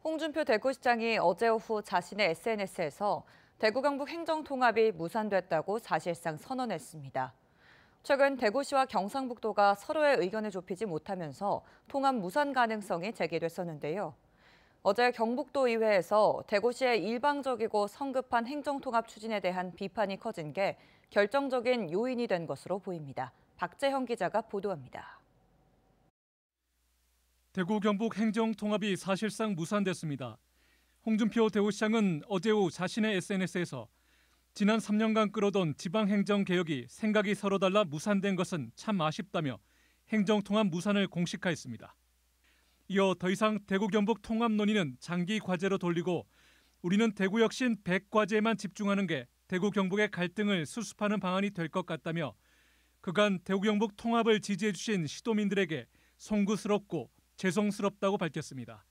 홍준표 대구시장이 어제 오후 자신의 SNS에서 대구 경북 행정통합이 무산됐다고 사실상 선언했습니다. 최근 대구시와 경상북도가 서로의 의견을 좁히지 못하면서 통합 무산 가능성이 제기됐었는데요. 어제 경북도 의회에서 대구시의 일방적이고 성급한 행정통합 추진에 대한 비판이 커진 게 결정적인 요인이 된 것으로 보입니다. 박재형 기자가 보도합니다. 대구 경북 행정통합이 사실상 무산됐습니다. 홍준표 대구시장은 어제 오후 자신의 SNS에서 지난 3년간 끌어던 지방행정개혁이 생각이 서로 달라 무산된 것은 참 아쉽다며 행정통합 무산을 공식화했습니다. 이어 더 이상 대구 경북 통합 논의는 장기 과제로 돌리고 우리는 대구 혁신 100과제에만 집중하는 게 대구 경북의 갈등을 수습하는 방안이 될 것 같다며 그간 대구 경북 통합을 지지해 주신 시도민들에게 송구스럽고 죄송스럽다고 밝혔습니다.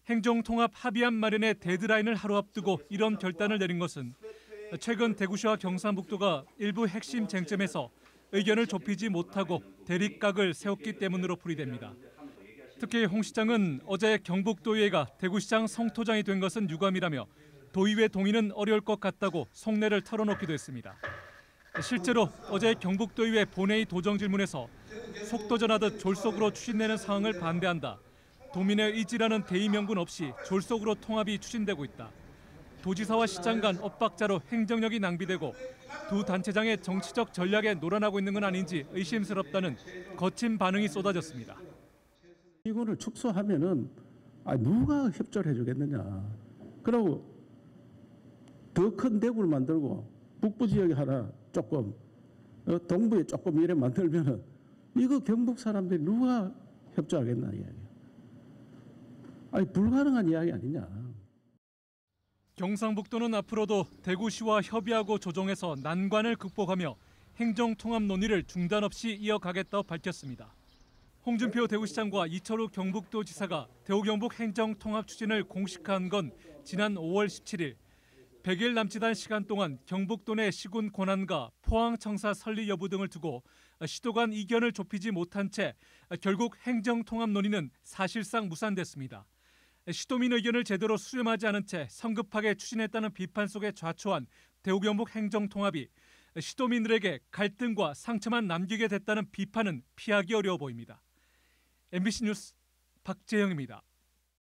행정통합 합의안 마련의 데드라인을 하루 앞두고 이런 결단을 내린 것은 최근 대구시와 경상북도가 일부 핵심 쟁점에서 의견을 좁히지 못하고 대립각을 세웠기 때문으로 풀이됩니다. 특히 홍 시장은 어제 경북도의회가 대구시장 성토장이 된 것은 유감이라며 도의회 동의는 어려울 것 같다고 속내를 털어놓기도 했습니다. 실제로 어제 경북도의회 본회의 도정 질문에서 속도전하듯 졸속으로 추진되는 상황을 반대한다. 도민의 의지라는 대의 명분 없이 졸속으로 통합이 추진되고 있다. 도지사와 시장 간 엇박자로 행정력이 낭비되고 두 단체장의 정치적 전략에 놀아나고 있는 건 아닌지 의심스럽다는 거친 반응이 쏟아졌습니다. 이거를 축소하면은 누가 협조를 해주겠느냐. 그리고 더 큰 대구를 만들고 북부 지역에 하나 조금 동부에 조금 이래 만들면은 이거 경북 사람들이 누가 협조하겠나 이야기야. 불가능한 이야기 아니냐. 경상북도는 앞으로도 대구시와 협의하고 조정해서 난관을 극복하며 행정통합 논의를 중단 없이 이어가겠다고 밝혔습니다. 홍준표 대구시장과 이철우 경북도지사가 대구 경북 행정통합 추진을 공식화한 건 지난 5월 17일. 100일 남짓 한 시간 동안 경북도 내 시군 권한과 포항청사 설립 여부 등을 두고 시도 간 이견을 좁히지 못한 채 결국 행정통합 논의는 사실상 무산됐습니다. 시도민 의견을 제대로 수렴하지 않은 채 성급하게 추진했다는 비판 속에 좌초한 대구 경북 행정통합이 시도민들에게 갈등과 상처만 남기게 됐다는 비판은 피하기 어려워 보입니다. MBC 뉴스 박재형입니다.